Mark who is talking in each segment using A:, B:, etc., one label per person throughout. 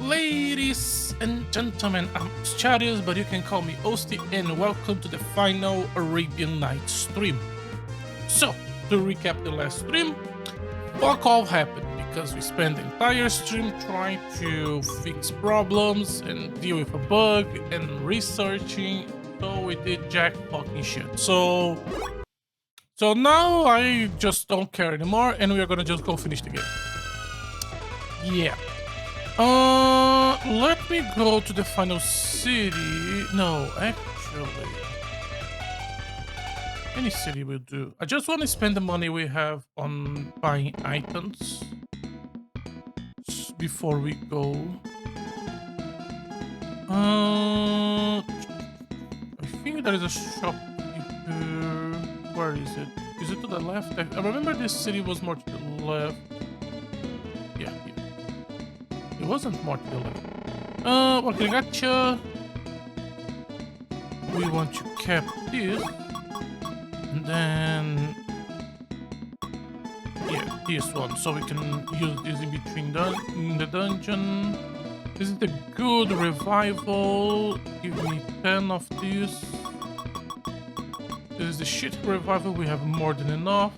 A: Ladies and gentlemen, I'm Charius, but you can call me Osti, and welcome to the final Arabian Night stream. So, to recap the last stream, fuck all happened because we spent the entire stream trying to fix problems and deal with a bug and researching, so we did jack fucking shit. So now I just don't care anymore, and we are gonna just go finish the game. Yeah. Let me go to the final city. No, actually, any city will do. I just want to spend the money we have on buying items before we go. I think there is a shop here. Where is it? Is it to the left? I remember this city was more to the left. Yeah, here. It wasn't more to the left. Okay, gotcha. We want to cap this. And then... yeah, this one. So we can use this in between in the dungeon. This is the good revival. Give me 10 of this. This is the shit revival. We have more than enough.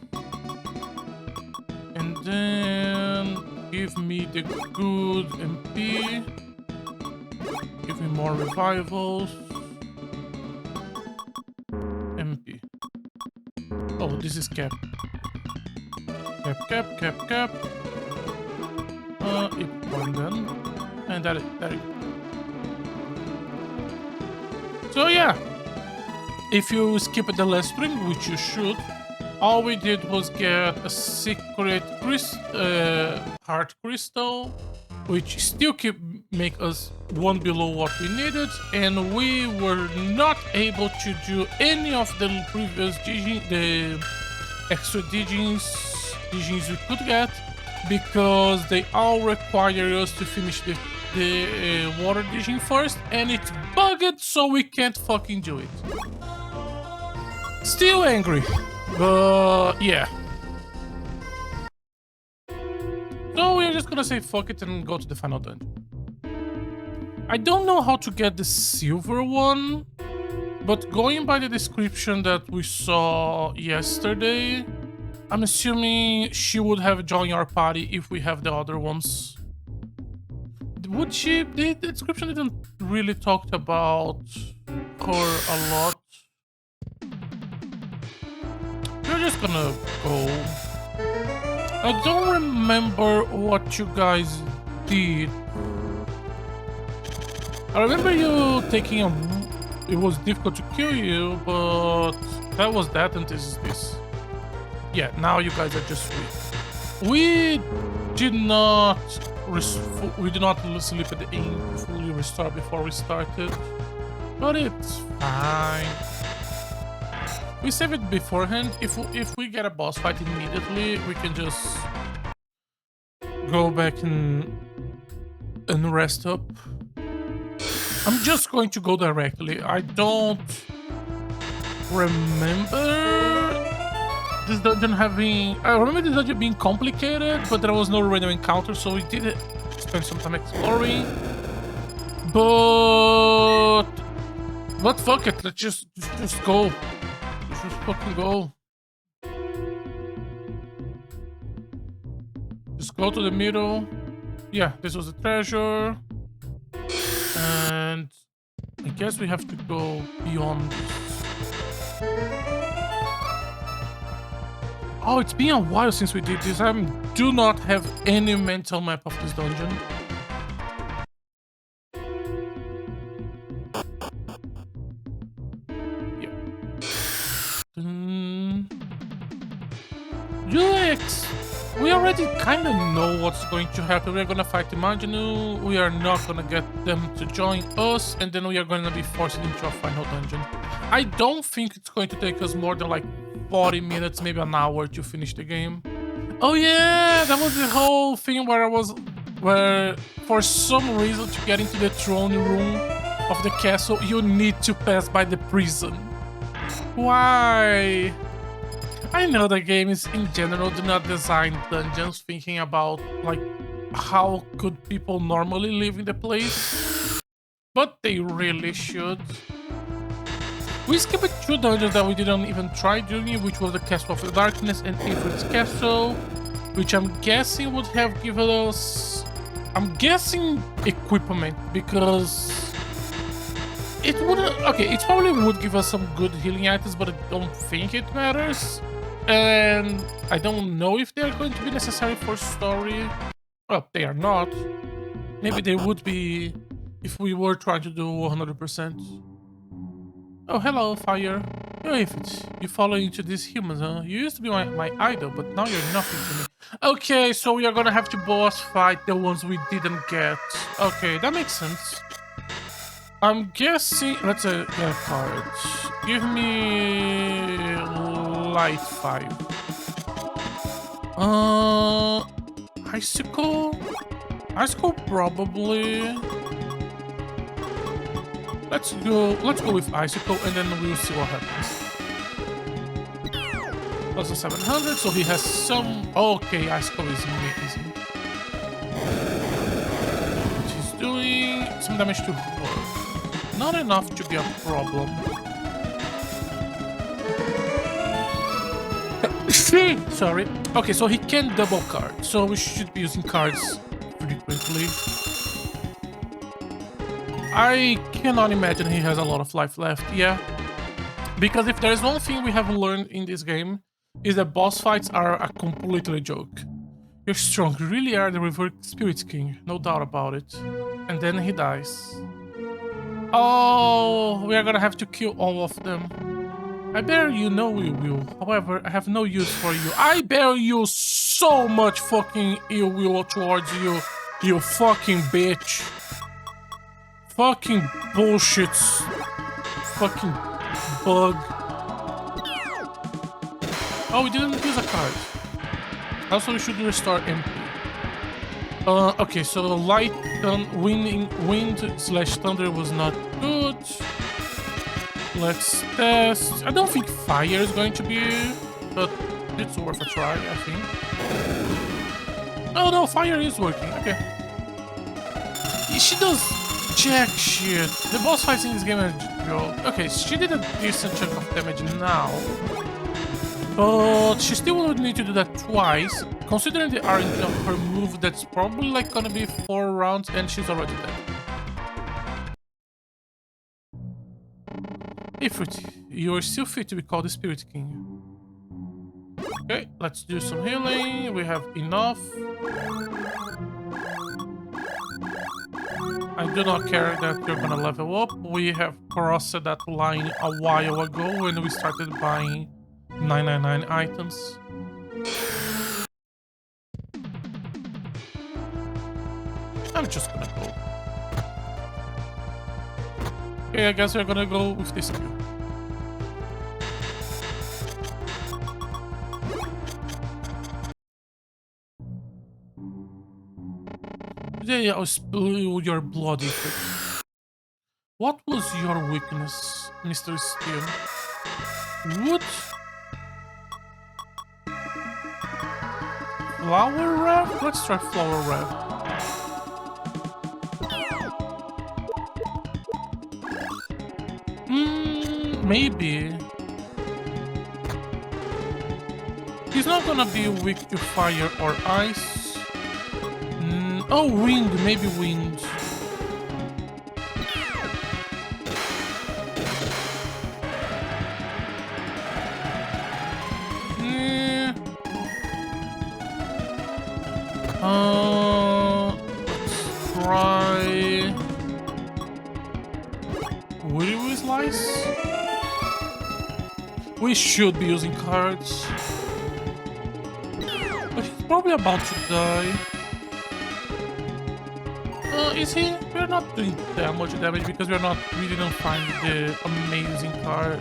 A: And then... give me the good MP. Give me more revivals. MP. Oh, this is cap. Cap. It one then. And that it. So yeah. If you skip the last string, which you should, all we did was get a secret heart crystal, which still make us one below what we needed, and we were not able to do any of the previous the extra digins we could get, because they all require us to finish the water digin first, and it's bugged, so we can't fucking do it. Still angry. But yeah. So we're just gonna say fuck it and go to the final dungeon. I don't know how to get the silver one, but going by the description that we saw yesterday, I'm assuming she would have joined our party if we have the other ones. Would she? The description didn't really talk about her a lot. We're just gonna go. I don't remember what you guys did. I remember you taking it was difficult to kill you, but that was that, and this is this. Yeah, now you guys are just weak. We did not sleep at the inn to fully restart before we started, but it's fine. We save it beforehand. If we get a boss fight immediately, we can just go back and rest up. I'm just going to go directly. I don't remember this dungeon having... I remember this dungeon being complicated, but there was no random encounter, so we did spend some time exploring. But fuck it, let's just go. Just fucking go. Just go to the middle. Yeah, this was the treasure. And I guess we have to go beyond this. Oh, it's been a while since we did this. I do not have any mental map of this dungeon. We already kind of know what's going to happen. We're gonna fight the Imaginu, we are not gonna get them to join us, and then we are gonna be forced into a final dungeon. I don't think it's going to take us more than like 40 minutes, maybe an hour to finish the game. Oh yeah, that was the whole thing where for some reason to get into the throne room of the castle, you need to pass by the prison. Why? I know the game is in general do not design dungeons thinking about like how could people normally live in the place, but they really should. We skipped 2 dungeons that we didn't even try doing, which was the Castle of the Darkness and Ifrit's Castle, which I'm guessing would have given us... I'm guessing equipment, because it wouldn't... Okay, it probably would give us some good healing items, but I don't think it matters. And I don't know if they're going to be necessary for story. Well, they are not. Maybe they would be if we were trying to do 100%. Oh, hello, Fire. Oh, if it's you follow into these humans, huh? You used to be my idol, but now you're nothing to me. Okay, so we are gonna have to boss fight the ones we didn't get. Okay, that makes sense. I'm guessing... Let's get a card. Give me... Light 5. Icicle? Icicle probably... Let's go with Icicle and then we'll see what happens. Also 700, so he has some... Okay, Icicle is amazing. What he's doing... Some damage to her. Not enough to be a problem. Sorry. Okay, so he can double card, so we should be using cards frequently. I cannot imagine he has a lot of life left, yeah. Because if there is one thing we have learned in this game, is that boss fights are a completely joke. You're strong, you really are the revered Spirit King, no doubt about it. And then he dies. Oh, we are gonna have to kill all of them. I bear you know we will. However, I have no use for you. I bear you so much fucking ill will towards you, you fucking bitch. Fucking bullshit. Fucking bug. Oh, we didn't use a card. Also, we should restore MP. Okay, so light wind/thunder was not good. Let's test. I don't think fire is going to be, but it's worth a try, I think. Oh no, fire is working. Okay. She does jack shit. The boss fights in this game are joke. Okay, she did a decent chunk of damage now. But she still would need to do that twice. Considering the RNG of her move, that's probably like gonna be 4 rounds and she's already dead. Ifrit, you are still fit to be called the Spirit King. Okay, let's do some healing. We have enough. I do not care that you're gonna level up. We have crossed that line a while ago when we started buying 999 items. I'm just gonna go. Okay, I guess we're gonna go with this queue. Today I'll spill your bloody foot. What was your weakness, Mr. Steel? Wood? Flower Rev? Let's try Flower Rev. Maybe. He's not gonna be weak to fire or ice. Oh, wind. Maybe wind. Let's try... Will Slice? We should be using cards. But he's probably about to die. Is he? We're not doing that much damage because we didn't find the amazing card.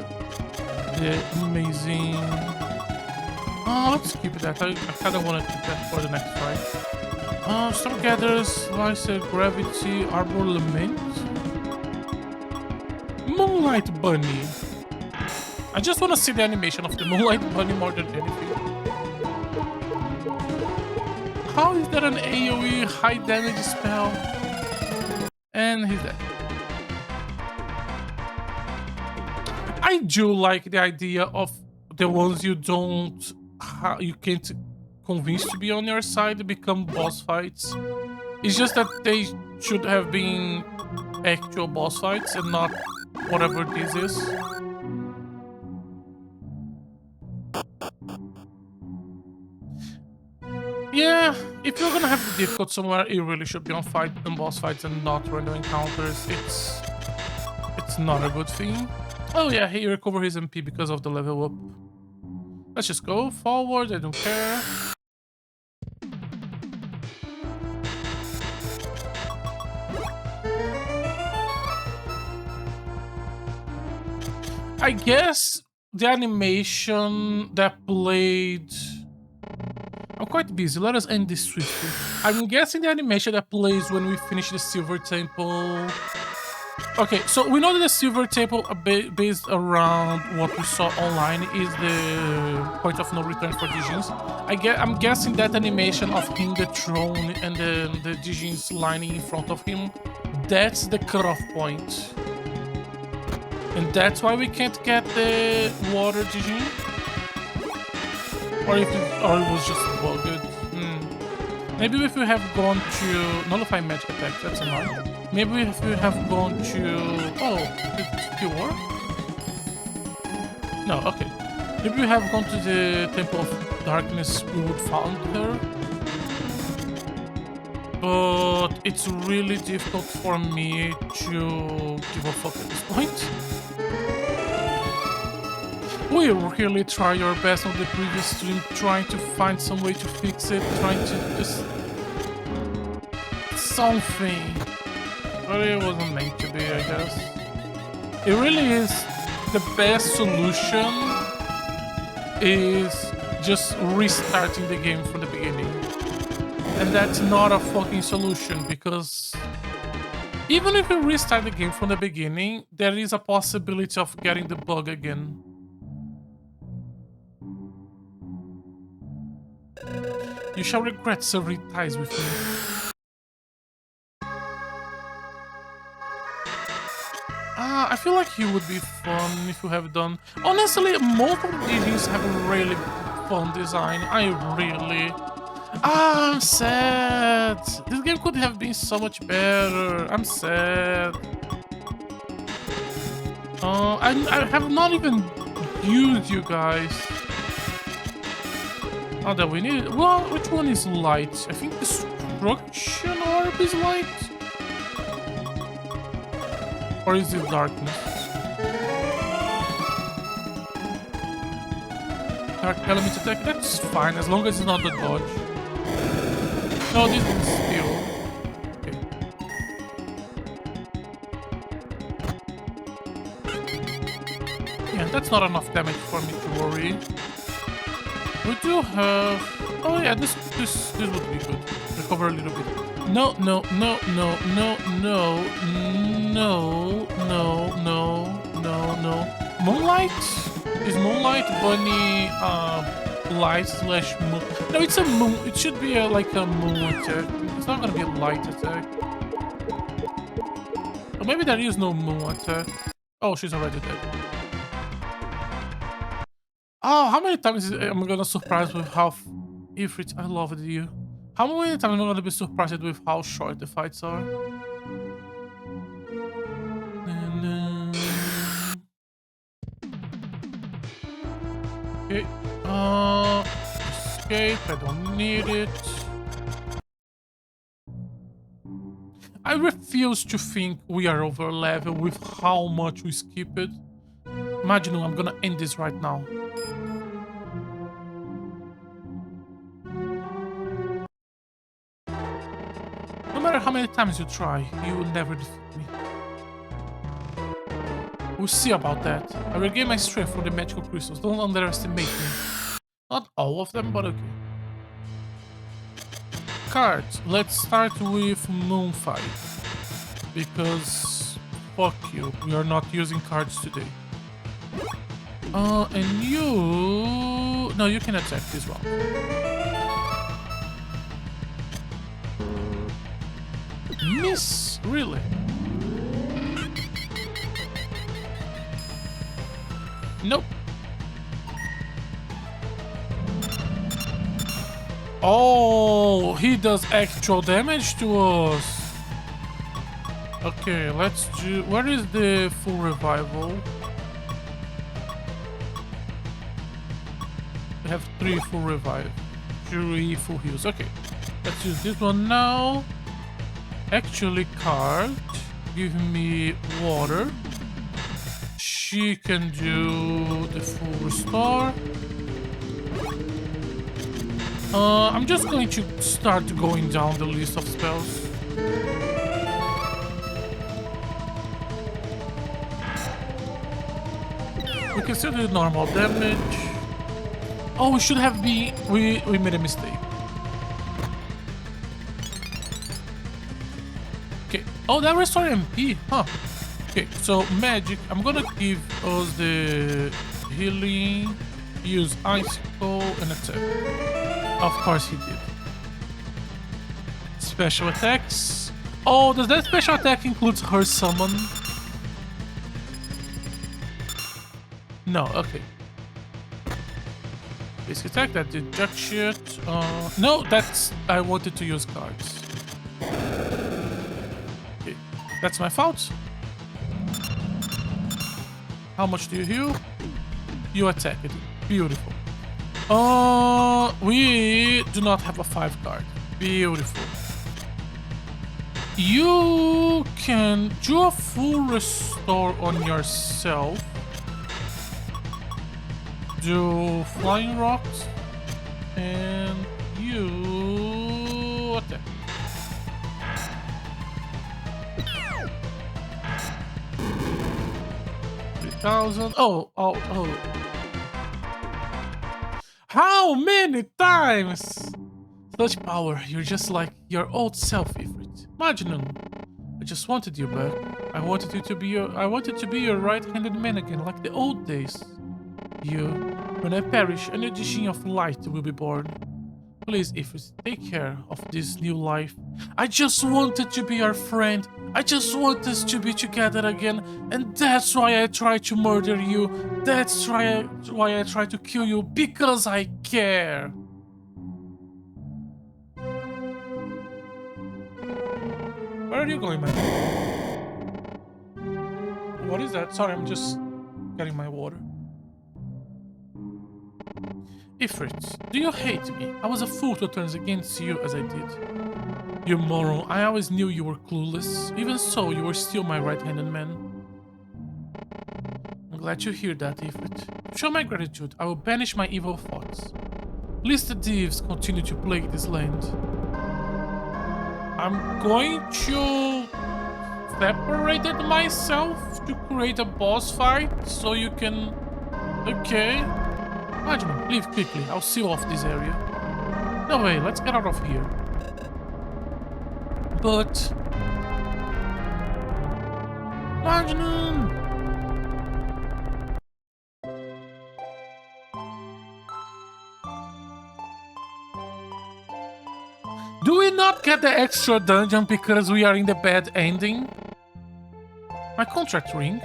A: The amazing... let's keep that. I kinda wanna keep that for the next fight. Storm Gathers, Slice, Gravity, Arbor Lament. Moonlight Bunny. I just want to see the animation of the Moonlight Bunny more than anything. How is that an AoE high damage spell? And he's dead. I do like the idea of the ones you can't convince to be on your side to become boss fights. It's just that they should have been actual boss fights and not whatever this is. Yeah, if you're gonna have the difficult somewhere, it really should be on boss fights and not random encounters. It's not a good thing. Oh yeah, he recovered his MP because of the level up. Let's just go forward, I don't care. I guess the animation that played... I'm quite busy, let us end this swiftly. I'm guessing the animation that plays when we finish the Silver Temple... Okay, so we know that the Silver Temple, based around what we saw online, is the point of no return for Dijins. I'm guessing that animation of him, the throne, and the Dijins lining in front of him, that's the cutoff point. And that's why we can't get the water Dijin? Or it was just bugged. Maybe if we have gone to nullify magic attack, that's enough. Maybe if we have gone to... Oh, did it work? No, okay. Maybe we have gone to the Temple of Darkness, we would find her. But it's really difficult for me to give a fuck at this point. We really try our best on the previous stream, trying to find some way to fix it, trying to just... something. But it wasn't meant to be, I guess. It really is the best solution is just restarting the game from the beginning. And that's not a fucking solution, because even if we restart the game from the beginning, there is a possibility of getting the bug again. You shall regret severing ties with me. I feel like he would be fun if you have done... Honestly, most of the DGs have a really fun design. I'm sad. This game could have been so much better. I'm sad. I have not even used you guys. Oh, that we need... Well, which one is light? I think Destruction Orb is light. Or is it darkness? Dark element attack, that's fine, as long as it's not the dodge. No, this is steel. Okay. Yeah, that's not enough damage for me to worry. We do have... Oh yeah, this would be good. Recover a little bit. No. Moonlight? Is Moonlight Bunny light slash moon? No, it's a moon. It should be like a moon attack. It's not gonna be a light attack. Or maybe there is no moon attack. Oh, she's already dead. Oh, how many times am I gonna surprise with how... Ifrit, I love you. How many times am I gonna be surprised with how short the fights are? Okay. Escape, I don't need it. I refuse to think we are over level with how much we skip it. Imagine I'm gonna end this right now. No matter how many times you try, you will never defeat me. We'll see about that. I regain my strength from the magical crystals. Don't underestimate me. Not all of them, but okay. Cards. Let's start with Moonfight. Because... fuck you. We are not using cards today. And you... No, you can attack this one. Miss, really? Nope. Oh, he does actual damage to us. Okay, let's do... Where is the full revival? We have 3 full revive. 3 full heals. Okay, let's use this one now. Actually, card. Give me water. She can do the full restore. I'm just going to start going down the list of spells. We can still do normal damage. Oh, we should have been... We made a mistake. Okay. Oh, that restore MP. Huh. Okay, so magic. I'm gonna give us the healing. Use icicle and attack. Of course he did. Special attacks. Oh, does that special attack include her summon? No, okay. Basic attack, that did jack shit. No, that's... I wanted to use cards. Okay, that's my fault. How much do you heal? You attack it. Beautiful. We do not have a 5 card. Beautiful. You can do a full restore on yourself. Do flying rocks. And you attack. Oh. How many times? Such power, you're just like your old self, Ifrit. Majnun. I just wanted you back. I wanted to be your right-handed man again, like the old days. You, when I perish, a new Jishin of light will be born. Please, Ifrit, take care of this new life. I just wanted to be your friend. I just want us to be together again, and that's why I tried to murder you. That's why I tried to kill you, because I care. Where are you going, man? What is that? Sorry, I'm just getting my water. Ifrit, do you hate me? I was a fool to turn against you as I did. You moron, I always knew you were clueless. Even so, you were still my right-handed man. I'm glad to hear that, Ifrit. To show my gratitude, I will banish my evil thoughts. Lest the thieves continue to plague this land. I'm going to separate myself to create a boss fight, so you can... Okay. Majnun, leave quickly. I'll seal off this area. No way, let's get out of here. But... Majnun! Do we not get the extra dungeon because we are in the bad ending? My contract ring?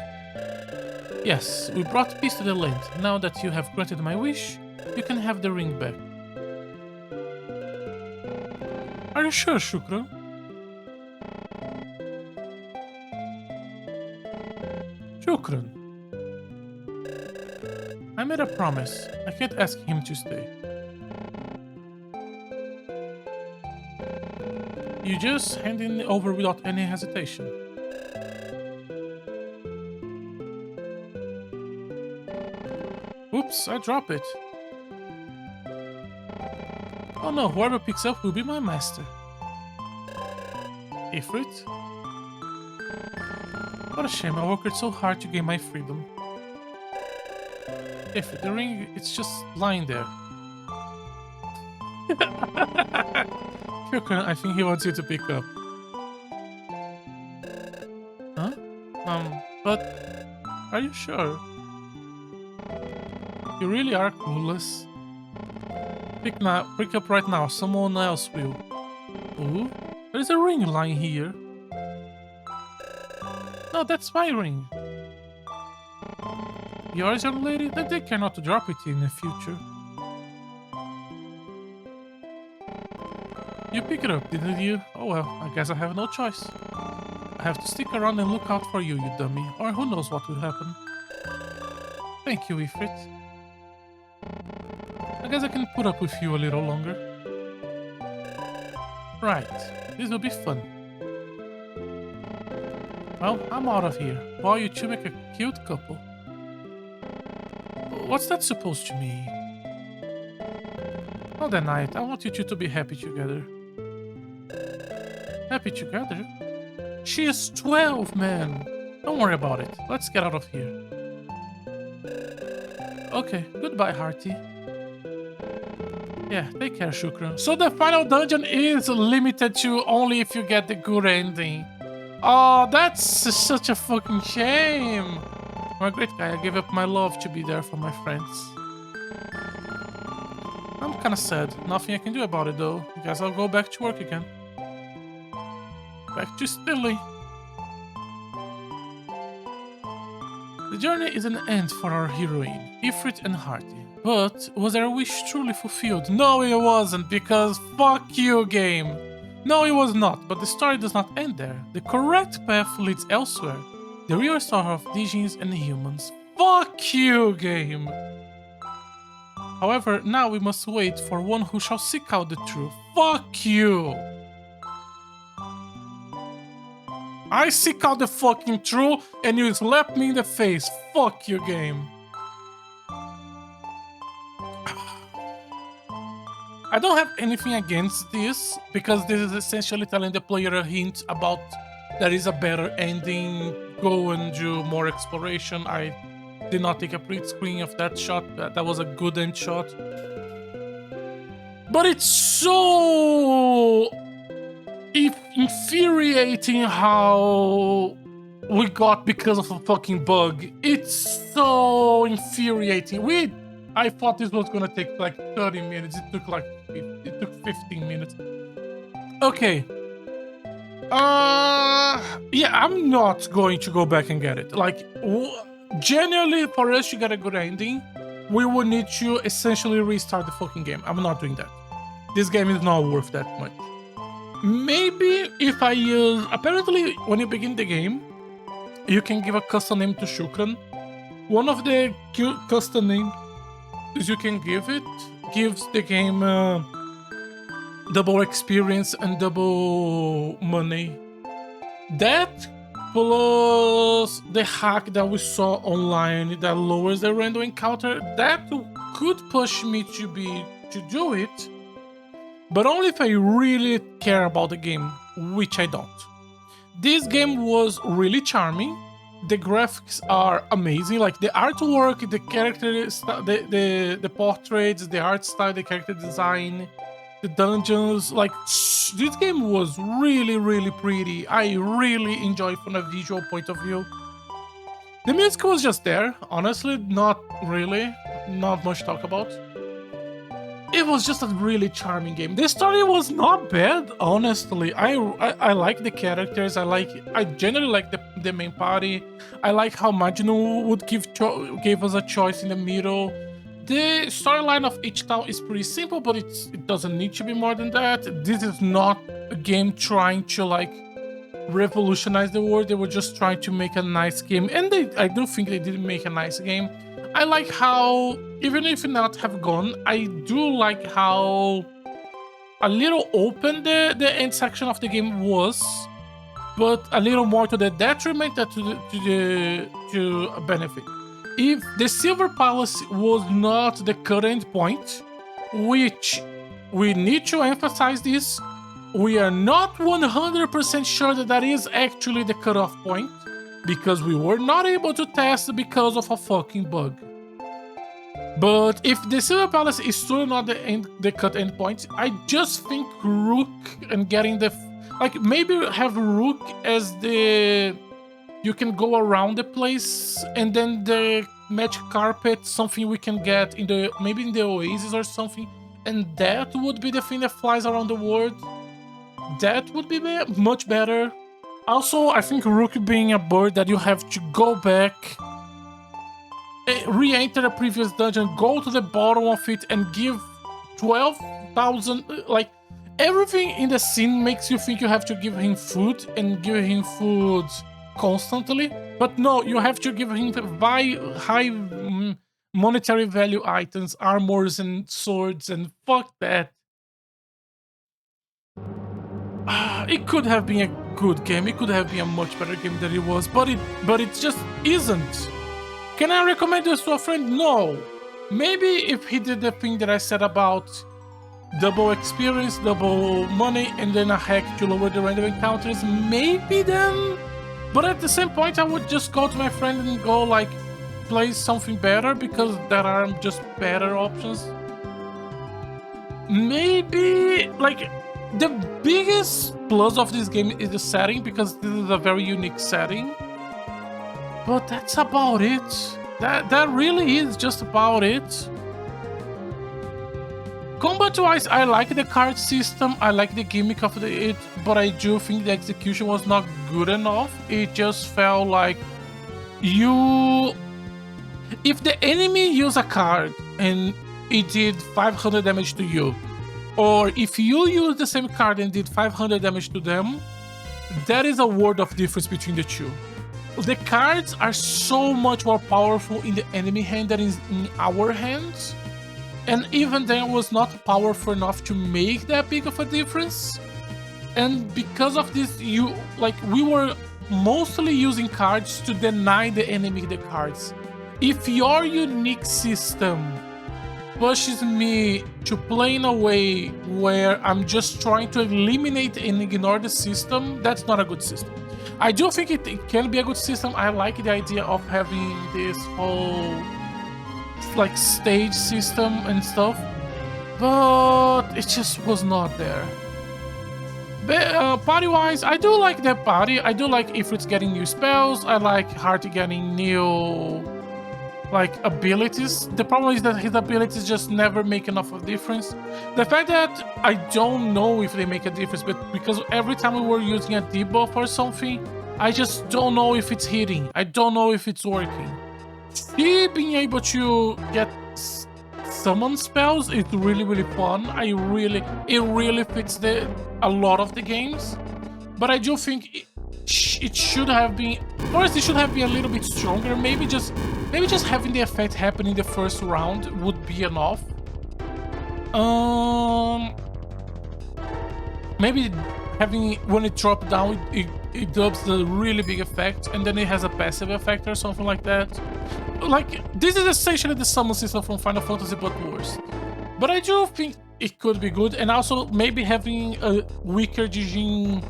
A: Yes, we brought peace to the land. Now that you have granted my wish, you can have the ring back. Are you sure, Shukra? Shukran. I made a promise. I can't ask him to stay. You just hand it over without any hesitation. Oops, I dropped it. Oh no, whoever picks up will be my master. Ifrit? What a shame, I worked so hard to gain my freedom. Ifrit, the ring, it's just lying there. I think he wants you to pick up. Huh? But... Are you sure? You really are clueless. Pick up right now, someone else will. Ooh, there's a ring lying here. No, that's my ring. Yours, young lady? Then they cannot drop it in the future. You pick it up, didn't you? Oh well, I guess I have no choice. I have to stick around and look out for you, you dummy. Or who knows what will happen. Thank you, Ifrit. I guess I can put up with you a little longer. Right, this will be fun. Well, I'm out of here. Boy, you two make a cute couple. What's that supposed to mean? Don't deny it. I want you two to be happy together. Happy together? She is 12, man. Don't worry about it. Let's get out of here. Okay, goodbye, Hearty. Yeah, take care, Shukra. So the final dungeon is limited to only if you get the good ending. Oh, that's such a fucking shame. I'm a great guy. I gave up my love to be there for my friends. I'm kinda sad. Nothing I can do about it though. Guess I'll go back to work again. Back to Stilly. The journey is an end for our heroine, Ifrit and Hearty. But was their wish truly fulfilled? No, it wasn't, because fuck you, game. No, it was not, but the story does not end there. The correct path leads elsewhere. The real story of Dijins and humans. Fuck you, game. However, now we must wait for one who shall seek out the truth. Fuck you. I seek out the fucking truth and you slap me in the face. Fuck you, game. I don't have anything against this, because this is essentially telling the player a hint about there is a better ending, go and do more exploration. I did not take a print screen of that shot, that was a good end shot. But it's so infuriating how we got because of a fucking bug. It's so infuriating. I thought this was gonna take like 30 minutes. It took 15 minutes. Okay. Yeah, I'm not going to go back and get it. Like, genuinely, for us to get a good ending, we would need to essentially restart the fucking game. I'm not doing that. This game is not worth that much. Maybe if I use... Apparently, when you begin the game, you can give a custom name to Shukran. One of the custom names you can give it gives the game double experience and double money. That plus the hack that we saw online that lowers the random encounter, that could push me to do it, but only if I really care about the game, which I don't. This game was really charming. The graphics are amazing, like the artwork, the character, the portraits, the art style, the character design, the dungeons. Like, this game was really, really pretty. I really enjoyed from a visual point of view. The music was just there, honestly, not really, not much to talk about. It was just a really charming game. The story was not bad, honestly. I like the characters. I generally like the main party. I like how Majnu would gave us a choice in the middle. The storyline of each town is pretty simple, but it doesn't need to be more than that. This is not a game trying to like revolutionize the world. They were just trying to make a nice game, and I do think they did make a nice game. I like how, even if not have gone, I do like how a little open the end section of the game was, but a little more to the detriment than to a benefit. If the Silver Palace was not the current point, which we need to emphasize this, we are not 100% sure that is actually the cutoff point, because we were not able to test because of a fucking bug. But if the Silver Palace is still not the cut endpoint, I just think Rook and getting the... Like, maybe have Rook as the... You can go around the place, and then the magic carpet, something we can get in the... Maybe in the Oasis or something, and that would be the thing that flies around the world. That would be much better. Also, I think Rook being a bird that you have to go back, re-enter the previous dungeon, go to the bottom of it, and give 12,000. Like, everything in the scene makes you think you have to give him food and give him food constantly. But no, you have to give him high monetary value items, armors, and swords, and fuck that. It could have been a good game. It could have been a much better game than it was, but it just isn't. Can I recommend this to a friend? No. Maybe if he did the thing that I said about double experience, double money, and then a hack to lower the random encounters, maybe then. But at the same point, I would just go to my friend and go like, play something better, because there are just better options. Maybe like the biggest plus of this game is the setting, because this is a very unique setting. But that's about it. That really is just about it. Combat-wise, I like the card system, I like the gimmick of it, but I do think the execution was not good enough. It just felt like if the enemy used a card and it did 500 damage to you, or if you use the same card and did 500 damage to them, that is a world of difference between the two. The cards are so much more powerful in the enemy hand than in our hands. And even then was not powerful enough to make that big of a difference. And because of this, we were mostly using cards to deny the enemy the cards. If your unique system pushes me to play in a way where I'm just trying to eliminate and ignore the system, that's not a good system. I do think it can be a good system. I like the idea of having this whole like stage system and stuff, but it just was not there. But party-wise, I do like that party. I do like Ifrit's getting new spells. I like Hearty getting new abilities. The problem is that his abilities just never make enough of a difference. The fact that I don't know if they make a difference, but because every time we were using a debuff or something, I just don't know if it's hitting. I don't know if it's working. She being able to get summon spells is really fun. It really fits a lot of the games. But I do think it should have been, first it should have been a little bit stronger. Maybe just having the effect happen in the first round would be enough. Maybe having when it drops down, it does the really big effect, and then it has a passive effect or something like that. Like, this is essentially the summon system from Final Fantasy, but worse. But I do think it could be good, and also maybe having a weaker Dijin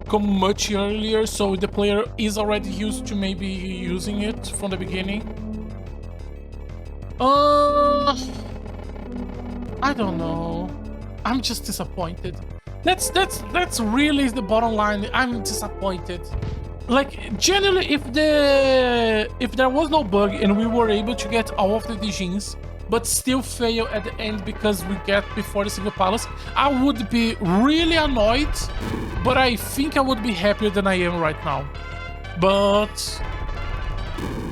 A: come much earlier, so the player is already used to maybe using it from the beginning. I don't know. I'm just disappointed. That's really the bottom line. I'm disappointed. Like, generally, if there was no bug and we were able to get all of the Dijins, but still fail at the end because we get before the single palace, I would be really annoyed, but I think I would be happier than I am right now. But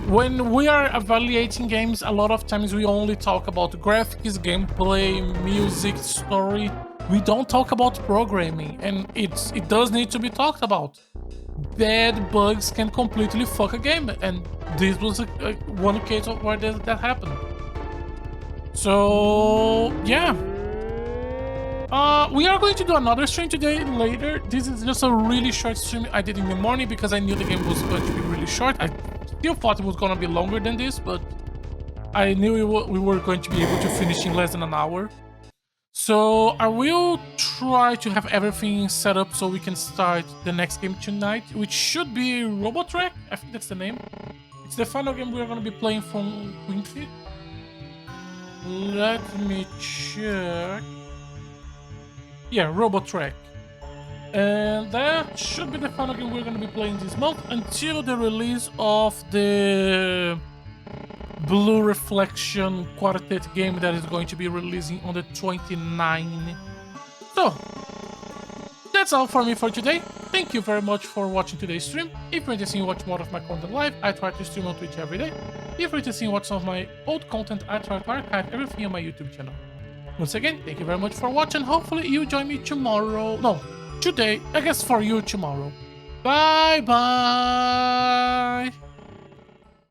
A: when we are evaluating games, a lot of times we only talk about graphics, gameplay, music, story. We don't talk about programming, and it does need to be talked about. Bad bugs can completely fuck a game, and this was one case of where that happened. So yeah, we are going to do another stream today later. This is just a really short stream I did in the morning because I knew the game was going to be really short. I still thought it was going to be longer than this, but I knew we were going to be able to finish in less than an hour. So I will try to have everything set up so we can start the next game tonight, which should be Robotrack. I think that's the name. It's the final game we're going to be playing from Quincy. Let me check. Yeah, Robotrack. And that should be the final game we're going to be playing this month until the release of the Blue Reflection Quartet game that is going to be releasing on the 29th. So, that's that's all for me for today. Thank you very much for watching today's stream. If you're interested in watching more of my content live, I try to stream on Twitch every day. If you're interested in watching some of my old content, I try to archive everything on my YouTube channel. Once again, thank you very much for watching. Hopefully you join me tomorrow. No, today. I guess for you tomorrow. Bye bye.